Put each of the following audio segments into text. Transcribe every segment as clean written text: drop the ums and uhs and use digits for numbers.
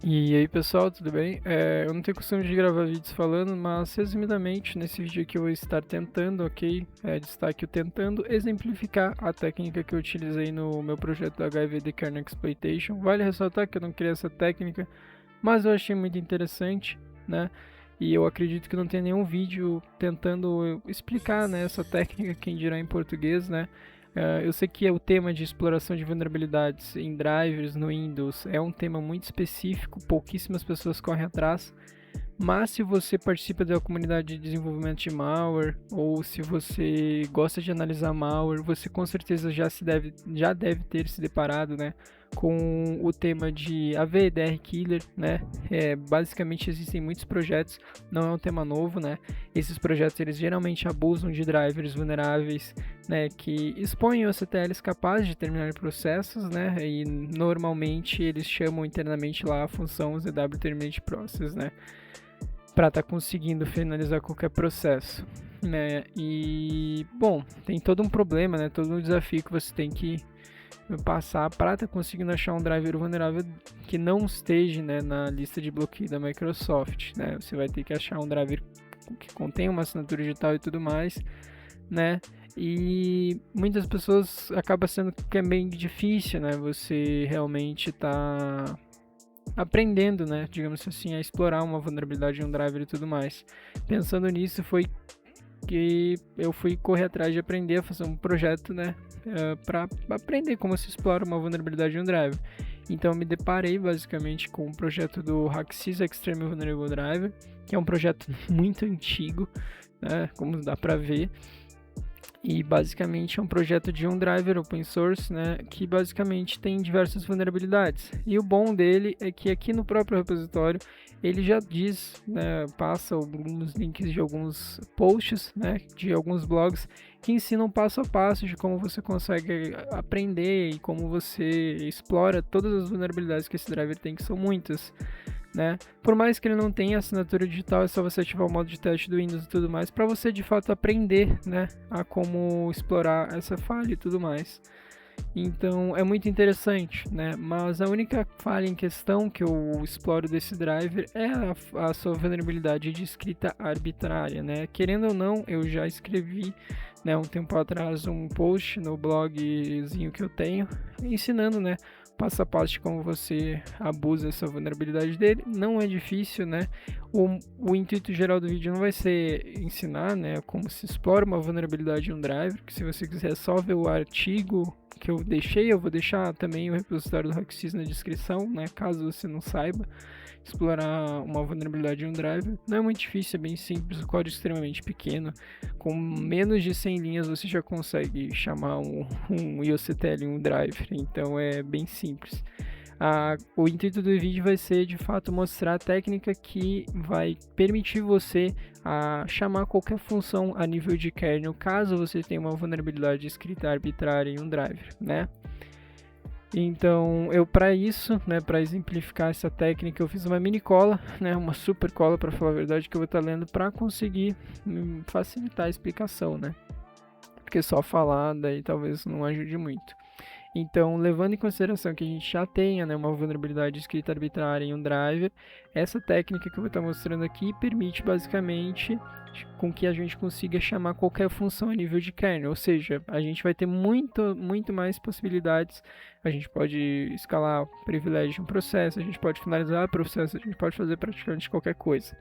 E aí pessoal, tudo bem? Eu não tenho costume de gravar vídeos falando, mas resumidamente nesse vídeo aqui eu vou estar tentando, ok? Destaque o tentando exemplificar a técnica que eu utilizei no meu projeto do HIVD Kernel Exploitation. Vale ressaltar que eu não criei essa técnica, mas eu achei muito interessante, né? E eu acredito que não tem nenhum vídeo tentando explicar, né, essa técnica, quem dirá em português, né? Eu sei que o tema de exploração de vulnerabilidades em drivers no Windows é um tema muito específico, pouquíssimas pessoas correm atrás, mas se você participa da comunidade de desenvolvimento de malware ou se você gosta de analisar malware, você com certeza já deve ter se deparado, né, com o tema de AVDR Killer, né? Basicamente existem muitos projetos, não é um tema novo, né? Esses projetos eles geralmente abusam de drivers vulneráveis, né, que expõem OCTLs capazes de terminar processos, né? E normalmente eles chamam internamente lá a função ZW Terminate Process, né? Para estar conseguindo finalizar qualquer processo, né? E bom, tem todo um problema, né? Todo um desafio que você tem que passar para estar conseguindo achar um driver vulnerável que não esteja, né, na lista de bloqueio da Microsoft, né? Você vai ter que achar um driver que contém uma assinatura digital e tudo mais, né? E muitas pessoas acaba sendo que é bem difícil, né? Você realmente tá aprendendo, né, digamos assim, a explorar uma vulnerabilidade de um driver e tudo mais. Pensando nisso, foi que eu fui correr atrás de aprender a fazer um projeto, né, para aprender como se explora uma vulnerabilidade de um driver. Então, eu me deparei basicamente com o projeto do Hacksys Extreme Vulnerable Driver, que é um projeto muito antigo, né, como dá para ver. E basicamente é um projeto de um driver open source, né, que basicamente tem diversas vulnerabilidades. E o bom dele é que aqui no próprio repositório ele já diz, né, passa alguns links de alguns posts, né, de alguns blogs que ensinam passo a passo de como você consegue aprender e como você explora todas as vulnerabilidades que esse driver tem, que são muitas, né? Por mais que ele não tenha assinatura digital, é só você ativar o modo de teste do Windows e tudo mais, para você de fato aprender, né, a como explorar essa falha e tudo mais. Então é muito interessante, né? Mas a única falha em questão que eu exploro desse driver é a sua vulnerabilidade de escrita arbitrária, né? Querendo ou não, eu já escrevi, né, um tempo atrás um post no blogzinho que eu tenho ensinando, né, passo a passo de como você abusa essa vulnerabilidade dele. Não é difícil, né? O intuito geral do vídeo não vai ser ensinar, né, como se explora uma vulnerabilidade de um driver, que se você quiser só ver o artigo que eu deixei, eu vou deixar também o repositório do Hacksys na descrição, né, caso você não saiba explorar uma vulnerabilidade de um driver. Não é muito difícil, é bem simples, o código é extremamente pequeno, com menos de 100 linhas você já consegue chamar um IOCTL em um driver, então é bem simples. O intuito do vídeo vai ser de fato mostrar a técnica que vai permitir você chamar qualquer função a nível de kernel, caso você tenha uma vulnerabilidade escrita arbitrária em um driver, né? Então, eu para isso, né, para exemplificar essa técnica, eu fiz uma mini cola, né, uma super cola para falar a verdade, que eu vou estar lendo para conseguir facilitar a explicação, né? Porque só falar daí talvez não ajude muito. Então, levando em consideração que a gente já tenha, né, uma vulnerabilidade escrita arbitrária em um driver, essa técnica que eu vou estar mostrando aqui permite basicamente com que a gente consiga chamar qualquer função a nível de kernel, ou seja, a gente vai ter muito mais possibilidades. A gente pode escalar o privilégio de um processo, a gente pode finalizar o processo, a gente pode fazer praticamente qualquer coisa.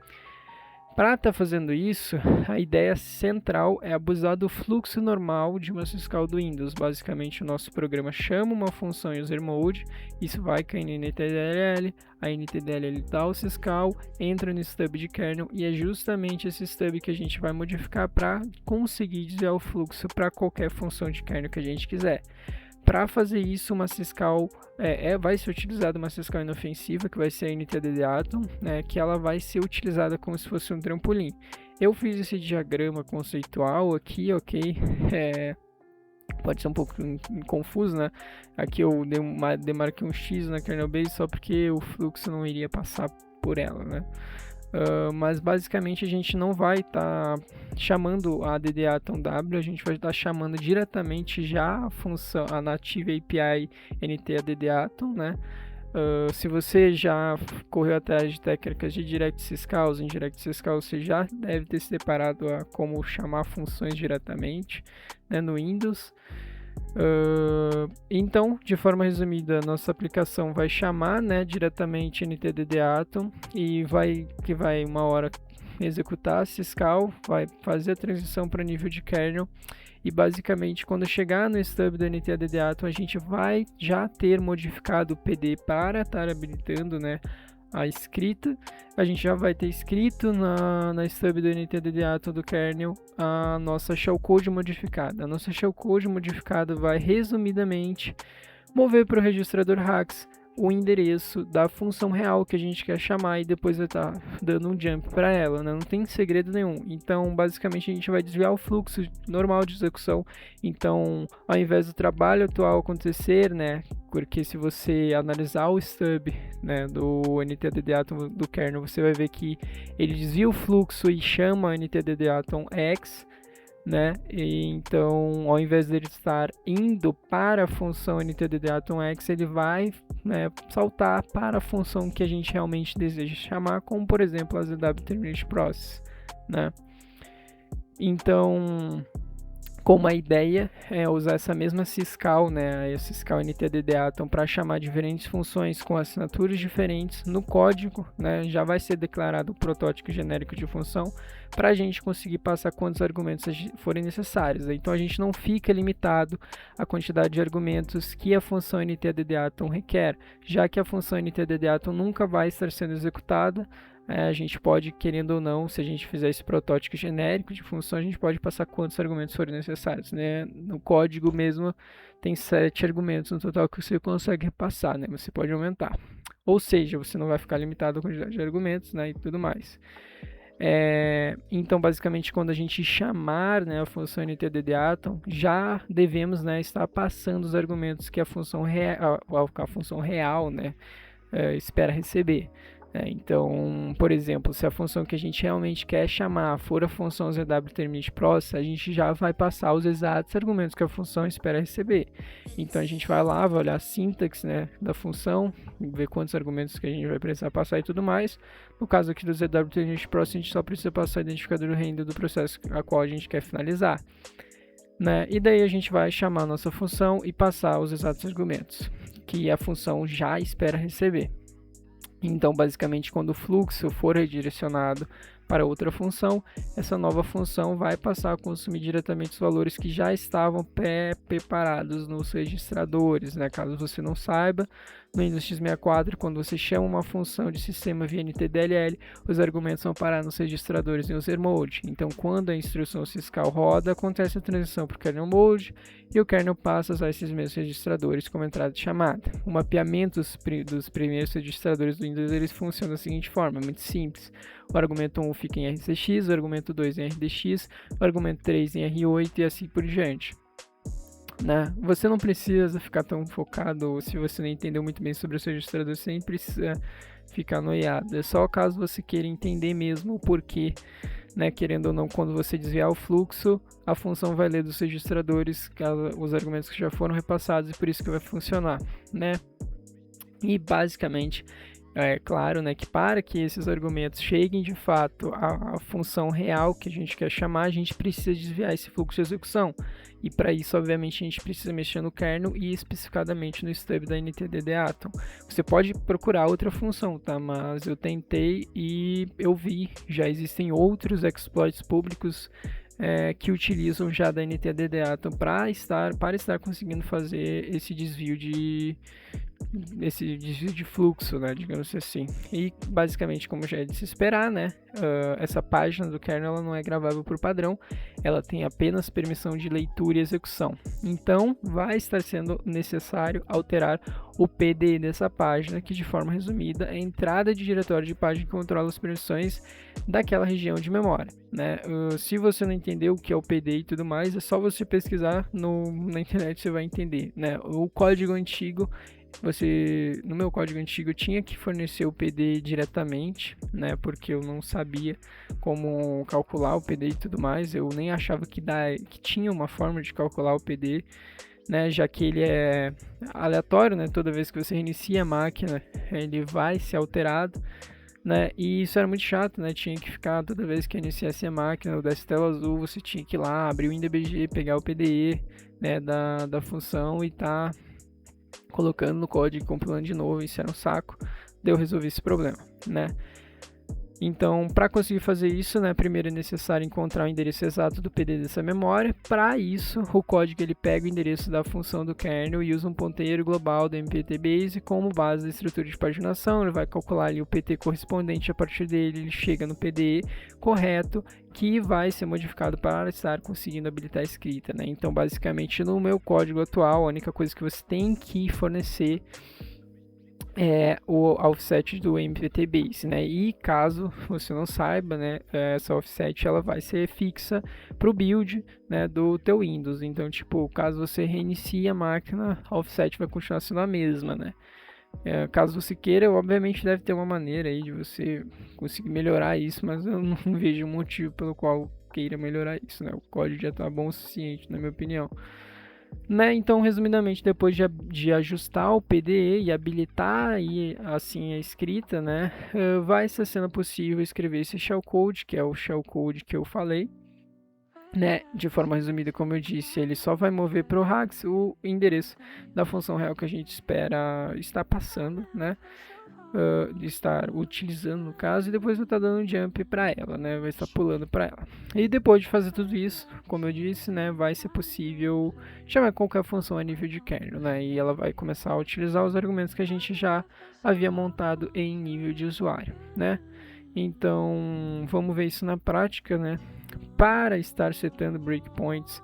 Para estar fazendo isso, a ideia central é abusar do fluxo normal de uma syscall do Windows. Basicamente, o nosso programa chama uma função usermod, isso vai cair na NTDLL, a NTDLL dá o syscall, entra no stub de kernel e é justamente esse stub que a gente vai modificar para conseguir desviar o fluxo para qualquer função de kernel que a gente quiser. Para fazer isso, uma syscall vai ser utilizada uma syscall inofensiva, que vai ser a NTDD Atom, né, que ela vai ser utilizada como se fosse um trampolim. Eu fiz esse diagrama conceitual aqui, ok? Pode ser um pouco confuso, né? Aqui eu demarquei um X na kernel base só porque o fluxo não iria passar por ela, né? Mas basicamente a gente não vai estar chamando a ADD Atom W, a gente vai estar chamando diretamente já a função, a native API NT ADD Atom, né? Se você já correu atrás de técnicas de Direct Syscalls, em Direct Syscalls você já deve ter se deparado a como chamar funções diretamente, né, no Windows. Então, de forma resumida, nossa aplicação vai chamar, né, diretamente NTDD-Atom e vai uma hora executar a Syscall, vai fazer a transição para nível de kernel. E basicamente, quando chegar no stub do NTDD-Atom, a gente vai já ter modificado o PD para estar habilitando, né, a escrita. A gente já vai ter escrito na stub do NTDD-Atom do kernel a nossa shellcode modificada. A nossa shellcode modificada vai, resumidamente, mover para o registrador HAX o endereço da função real que a gente quer chamar e depois vai estar dando um jump para ela, né? Não tem segredo nenhum. Então, basicamente, a gente vai desviar o fluxo normal de execução. Então, ao invés do trabalho atual acontecer, né? Porque se você analisar o stub, né, do NTDD-Atom do kernel, você vai ver que ele desvia o fluxo e chama NTDD-Atom X, né? E então, ao invés dele estar indo para a função NTDD-Atom X, ele vai, né, saltar para a função que a gente realmente deseja chamar, como por exemplo a ZW Terminate Process, né? Então, como a ideia é usar essa mesma Syscall, né, a Syscall NTDD-Atom, para chamar diferentes funções com assinaturas diferentes no código, né, já vai ser declarado o protótipo genérico de função para a gente conseguir passar quantos argumentos forem necessários. Então a gente não fica limitado à quantidade de argumentos que a função NTDD-Atom requer, já que a função NTDD-Atom nunca vai estar sendo executada. A gente pode, querendo ou não, se a gente fizer esse protótipo genérico de função, a gente pode passar quantos argumentos forem necessários, né? No código mesmo tem 7 argumentos no total que você consegue repassar, né? Você pode aumentar. Ou seja, você não vai ficar limitado à quantidade de argumentos, né? E tudo mais. Então, basicamente, quando a gente chamar, né, a função NTDD-Atom, já devemos, né, estar passando os argumentos que a função real, né, espera receber. Então, por exemplo, se a função que a gente realmente quer chamar for a função ZW-Terminate-Process, a gente já vai passar os exatos argumentos que a função espera receber. Então, a gente vai lá, vai olhar a sintaxe, né, da função, ver quantos argumentos que a gente vai precisar passar e tudo mais. No caso aqui do ZW-Terminate-Process, a gente só precisa passar o identificador do render do processo a qual a gente quer finalizar, né? E daí a gente vai chamar a nossa função e passar os exatos argumentos que a função já espera receber. Então, basicamente, quando o fluxo for redirecionado para outra função, essa nova função vai passar a consumir diretamente os valores que já estavam pré-preparados nos registradores, né? Caso você não saiba, no Windows x64, quando você chama uma função de sistema via NTDLL, os argumentos vão parar nos registradores em user mode. Então, quando a instrução Syscall roda, acontece a transição para o kernel mode e o kernel passa a usar esses mesmos registradores como entrada de chamada. O mapeamento dos primeiros registradores do Windows, eles funcionam da seguinte forma, é muito simples. O argumento 1 fica em RCX, o argumento 2 em RDX, o argumento 3 em R8 e assim por diante. Né? Você não precisa ficar tão focado, se você não entendeu muito bem sobre o seu registrador, você nem precisa ficar noiado. É só caso você queira entender mesmo o porquê, né? Querendo ou não, quando você desviar o fluxo, a função vai ler dos registradores os argumentos que já foram repassados e por isso que vai funcionar, né? E basicamente, é claro, né, que para que esses argumentos cheguem de fato à função real que a gente quer chamar, a gente precisa desviar esse fluxo de execução. E para isso, obviamente, a gente precisa mexer no kernel e especificadamente no stub da NTDD-Atom. Você pode procurar outra função, tá? Mas eu tentei e eu vi, já existem outros exploits públicos que utilizam já da NTDD-Atom para estar conseguindo fazer esse desvio de fluxo, né, digamos assim. E basicamente, como já é de se esperar, né, essa página do kernel ela não é gravável por padrão, ela tem apenas permissão de leitura e execução. Então, vai estar sendo necessário alterar o PD dessa página, que de forma resumida é a entrada de diretório de página que controla as permissões daquela região de memória, né? Se você não entendeu o que é o PD e tudo mais, é só você pesquisar na internet, você vai entender, né? O código antigo, no meu código antigo eu tinha que fornecer o PD diretamente, né, porque eu não sabia como calcular o PD e tudo mais, eu nem achava que tinha uma forma de calcular o PD, né, já que ele é aleatório, né, toda vez que você reinicia a máquina, ele vai ser alterado, né, e isso era muito chato, né, tinha que ficar toda vez que iniciasse a máquina, ou desse tela azul, você tinha que ir lá, abrir o INDBG, pegar o PDE, né, da função e tá colocando no código, compilando de novo, isso era um saco. Daí eu resolvi esse problema, né. Então, para conseguir fazer isso, né, primeiro é necessário encontrar o endereço exato do PD dessa memória. Para isso, o código ele pega o endereço da função do kernel e usa um ponteiro global do MPT-Base como base da estrutura de paginação. Ele vai calcular ali o PT correspondente, a partir dele ele chega no PDE correto, que vai ser modificado para estar conseguindo habilitar a escrita, né? Então, basicamente, no meu código atual, a única coisa que você tem que fornecer é o offset do MPT-Base, né? E caso você não saiba, né, essa offset ela vai ser fixa para o build, né, do teu Windows. Então, tipo, caso você reinicie a máquina, a offset vai continuar sendo a mesma, né? Caso você queira, obviamente deve ter uma maneira aí de você conseguir melhorar isso, mas eu não vejo motivo pelo qual queira melhorar isso, né? O código já está bom o suficiente, na minha opinião. Né, então, resumidamente, depois de ajustar o PDE e habilitar aí, assim, a escrita, né, vai ser sendo possível escrever esse shellcode, que é o shellcode que eu falei, né, de forma resumida, como eu disse, ele só vai mover para o Rags o endereço da função real que a gente espera estar passando, né, de estar utilizando no caso, e depois vai estar dando um jump para ela, né, vai estar pulando para ela. E depois de fazer tudo isso, como eu disse, né, vai ser possível chamar qualquer função a nível de kernel, né, e ela vai começar a utilizar os argumentos que a gente já havia montado em nível de usuário, né. Então, vamos ver isso na prática, né. Para estar setando breakpoints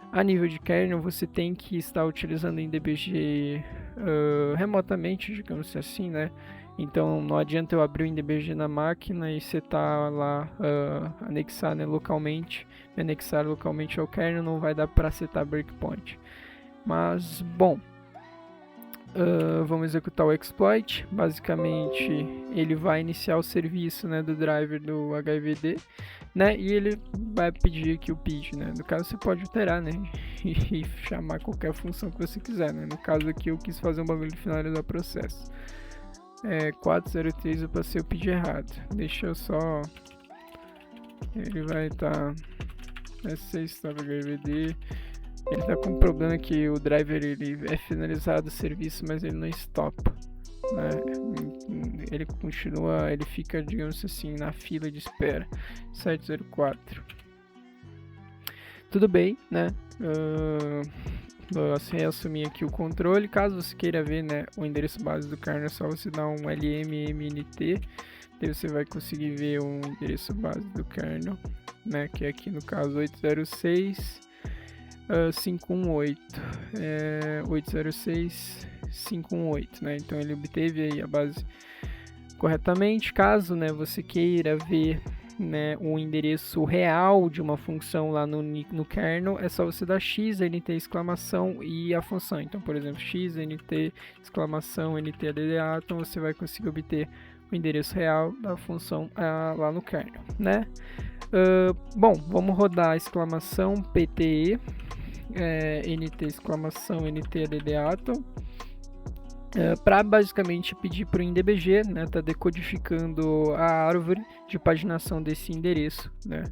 a nível de kernel, você tem que estar utilizando o INDBG remotamente, digamos assim, né. Então não adianta eu abrir o INDBG na máquina e setar lá, anexar, né, localmente, me anexar localmente ao kernel, não vai dar para setar breakpoint. Mas, bom, vamos executar o exploit. Basicamente ele vai iniciar o serviço, né, do driver do HIVD, né, e ele vai pedir aqui o PID, né. No caso você pode alterar, né, e chamar qualquer função que você quiser, né. No caso aqui eu quis fazer um bagulho de finalizar o processo. 403 eu passei o PID errado. Deixa eu só... Ele vai estar... S6 stop HIVD. Ele tá com um problema que o driver ele é finalizado o serviço, mas ele não stopa, né? Ele continua, ele fica, digamos assim, na fila de espera. 704. Tudo bem, né? Assim, assumir aqui o controle. Caso você queira ver, né, o endereço base do kernel, é só você dar um lmmnt. Daí você vai conseguir ver o endereço base do kernel, né, que é aqui no caso 806.518, 806.518, né? Então ele obteve aí a base corretamente. Caso, né, você queira ver, né, o endereço real de uma função lá no kernel, é só você dar xnt exclamação e a função. Então, por exemplo, xnt exclamação ntddatom, você vai conseguir obter o endereço real da função lá no kernel, né? Bom, vamos rodar exclamação pte nt exclamação ntddatom para basicamente pedir para o INDBG, né, tá decodificando a árvore de paginação desse endereço, né,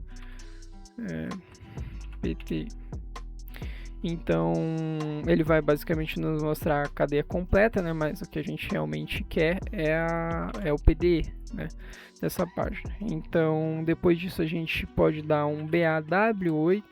pt. Então ele vai basicamente nos mostrar a cadeia completa, né, mas o que a gente realmente quer é o PDE, né, dessa página. Então depois disso a gente pode dar um BAW8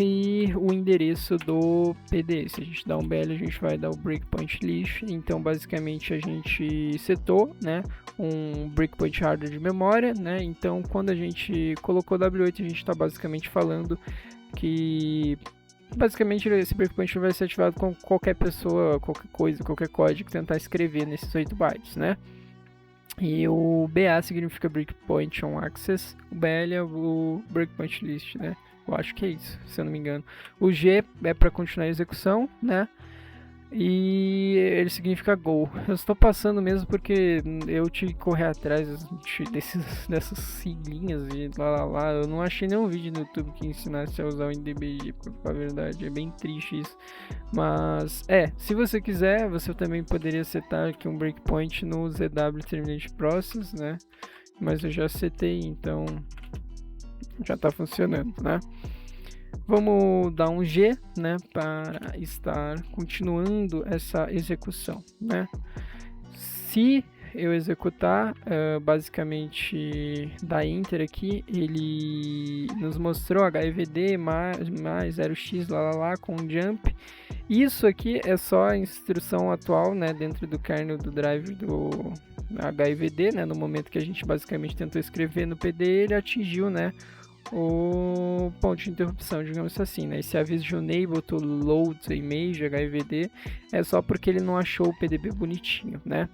e o endereço do PDE. Se a gente dá um BL, a gente vai dar o breakpoint list. Então basicamente a gente setou, né, um breakpoint hardware de memória, né. Então quando a gente colocou W8, a gente está basicamente falando que basicamente esse breakpoint vai ser ativado com qualquer pessoa, qualquer coisa, qualquer código que tentar escrever nesses 8 bytes, né. E o BA significa Breakpoint on Access, o BL é o Breakpoint List, né? Eu acho que é isso, se eu não me engano. O G é para continuar a execução, né? e ele significa Go. Eu estou passando mesmo porque eu tive que correr atrás dessas siglinhas e lá. Eu não achei nenhum vídeo no YouTube que ensinasse a usar o NDBG, pra falar a verdade. É bem triste isso. Mas, se você quiser, você também poderia setar aqui um breakpoint no ZW Terminate Process, né? Mas eu já setei, então já está funcionando, né? Vamos dar um G, né, para estar continuando essa execução, né? Se eu executar, basicamente da Enter aqui, ele nos mostrou HEVD mais 0x lá com jump. Isso aqui é só a instrução atual, né, dentro do kernel do driver do HEVD, né? No momento que a gente basicamente tentou escrever no PD, ele atingiu, né, o ponto de interrupção, digamos assim, né? Esse aviso de enable to load image HEVD é só porque ele não achou o PDB bonitinho, né?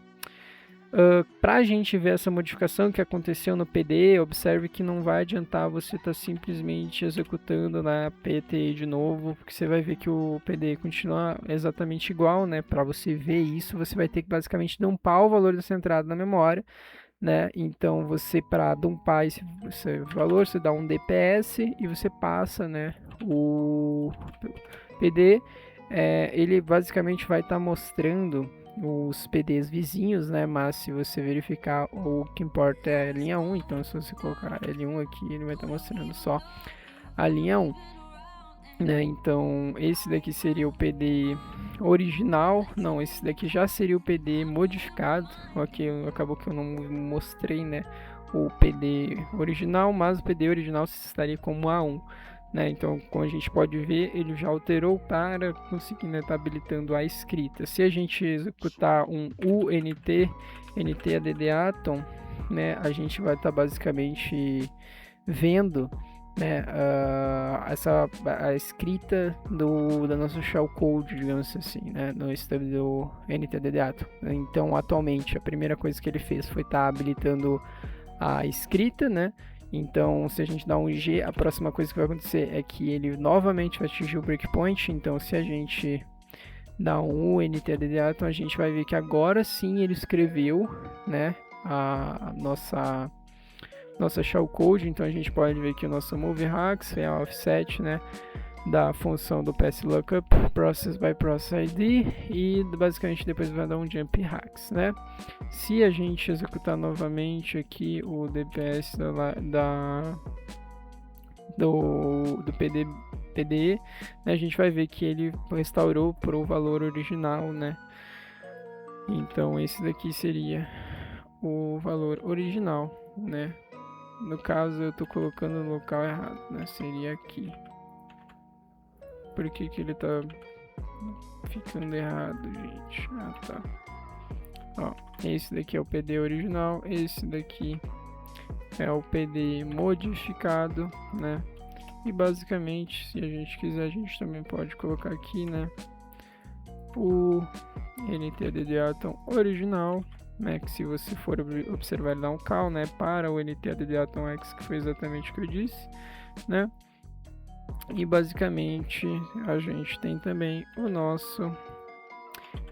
Para a gente ver essa modificação que aconteceu no PD, observe que não vai adiantar você estar simplesmente executando na PTI de novo, porque você vai ver que o PD continua exatamente igual, né? Para você ver isso, você vai ter que basicamente dumpar o valor dessa entrada na memória, né? Então você, para dumpar esse valor, você dá um DPS e você passa, né, o PD. Ele basicamente vai estar mostrando os PDs vizinhos, né? Mas se você verificar, o que importa é a linha 1, então se você colocar L1 aqui, ele vai estar mostrando só a linha 1. Né? Então esse daqui seria o PD original, não, esse daqui já seria o PD modificado, ok, acabou que eu não mostrei, né, o PD original, mas o PD original estaria como A1, né? Então como a gente pode ver, ele já alterou para conseguir, né, tá habilitando a escrita. Se a gente executar um UNT, NTADDAtom, né, a gente vai estar basicamente vendo, né, a escrita da nossa shellcode, digamos assim, né, no stub do NTDDAtom. Então, atualmente, a primeira coisa que ele fez foi estar habilitando a escrita, né? Então, se a gente dá um G, a próxima coisa que vai acontecer é que ele novamente vai atingir o breakpoint. Então, se a gente dá um NTDDAtom, a gente vai ver que agora sim ele escreveu, né, a nossa shellcode. Então a gente pode ver que o nosso moveHax é a offset, né, da função do passlookup process by process id, e basicamente depois vai dar um jump hacks, né? Se a gente executar novamente aqui o DPS do PDE, né, a gente vai ver que ele restaurou para o valor original, né? Então esse daqui seria o valor original, né? No caso, eu tô colocando no local errado, né? Seria aqui. Por que que ele tá ficando errado, gente? Ah, tá. Ó, esse daqui é o PD original, esse daqui é o PD modificado, né? E basicamente, se a gente quiser, a gente também pode colocar aqui, né, o NTDDAtom original, né, que se você for observar, ele dá um call, né, para o NTDDAtom X, que foi exatamente o que eu disse, né? E basicamente a gente tem também o nosso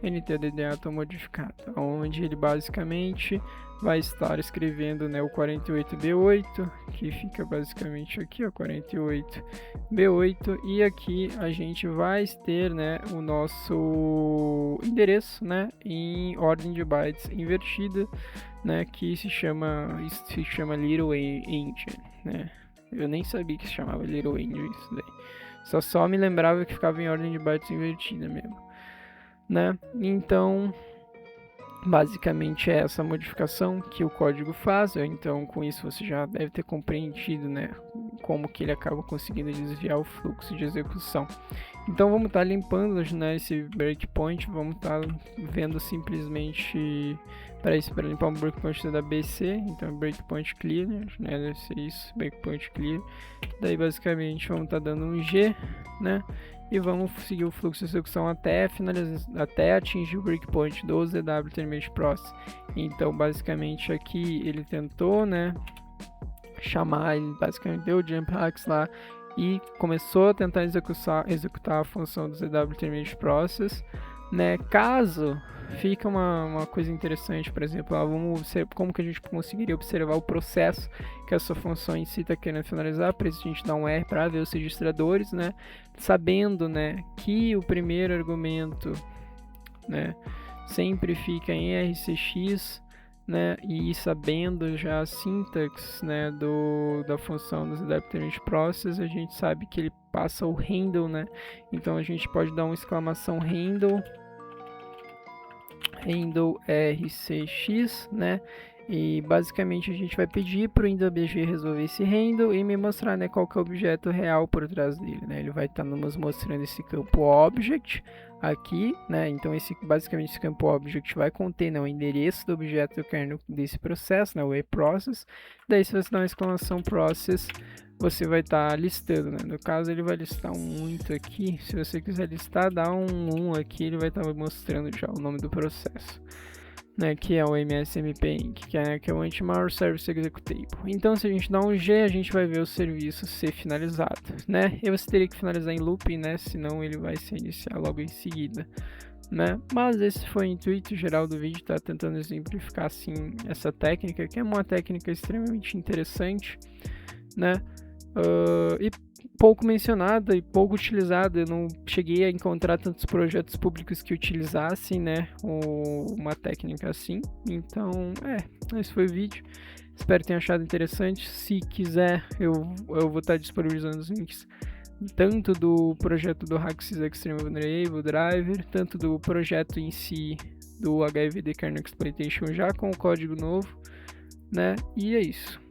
NTDDAtom modificado, onde ele basicamente vai estar escrevendo, né, o 48B8, que fica basicamente aqui, ó, 48B8, e aqui a gente vai ter, né, o nosso endereço, né, em ordem de bytes invertida, né, que se chama Little Engine, né? Eu nem sabia que se chamava Little Engine isso daí. Só me lembrava que ficava em ordem de bytes invertida mesmo, né? Então, basicamente é essa modificação que o código faz. Então, com isso você já deve ter compreendido, né, como que ele acaba conseguindo desviar o fluxo de execução. Então, vamos estar limpando, né, esse breakpoint. Vamos estar vendo simplesmente para limpar um breakpoint da BC. Então, breakpoint clear, né, deve ser isso, breakpoint clear. Daí, basicamente, vamos estar dando um G, né, e vamos seguir o fluxo de execução até atingir o breakpoint do ZW Terminate Process. Então, basicamente, aqui ele tentou, né, chamar, ele basicamente deu o jump hacks lá e começou a tentar executar a função do ZW Terminate Process, né? Caso fica uma coisa interessante, por exemplo, como que a gente conseguiria observar o processo que essa função em si está querendo finalizar. Para isso a gente dá um R para ver os registradores, né? Sabendo, né, que o primeiro argumento, né, sempre fica em RCX, né, e sabendo já a sintaxe, né, da função dos Adaptive Process, a gente sabe que ele passa o handle, né? Então a gente pode dar uma exclamação handle RCX, né? E basicamente a gente vai pedir para o IndoBG resolver esse handle e me mostrar, né, qual que é o objeto real por trás dele, né? Ele vai estar nos mostrando esse campo object aqui, né? Então basicamente esse campo object vai conter, né, o endereço do objeto do kernel desse processo, né, o eProcess. Daí se você dá uma exclamação process, você vai estar listando, né? No caso ele vai listar um muito aqui. Se você quiser listar, dá um aqui, ele vai estar mostrando já o nome do processo, né, que é o MSMP Inc, que é o Anti-Malware Service Executable. Então, se a gente dá um G, a gente vai ver o serviço ser finalizado, né? E você teria que finalizar em looping, né? Senão ele vai se iniciar logo em seguida, né? Mas esse foi o intuito geral do vídeo, tá tentando exemplificar assim essa técnica, que é uma técnica extremamente interessante, né? E pouco mencionada e pouco utilizada. Eu não cheguei a encontrar tantos projetos públicos que utilizassem, né, uma técnica assim. Então, esse foi o vídeo. Espero que tenha achado interessante. Se quiser, eu vou estar disponibilizando os links tanto do projeto do HackSys Extreme Vulnerable Driver, tanto do projeto em si do HIVD Kernel Exploitation já com o código novo, né? E é isso.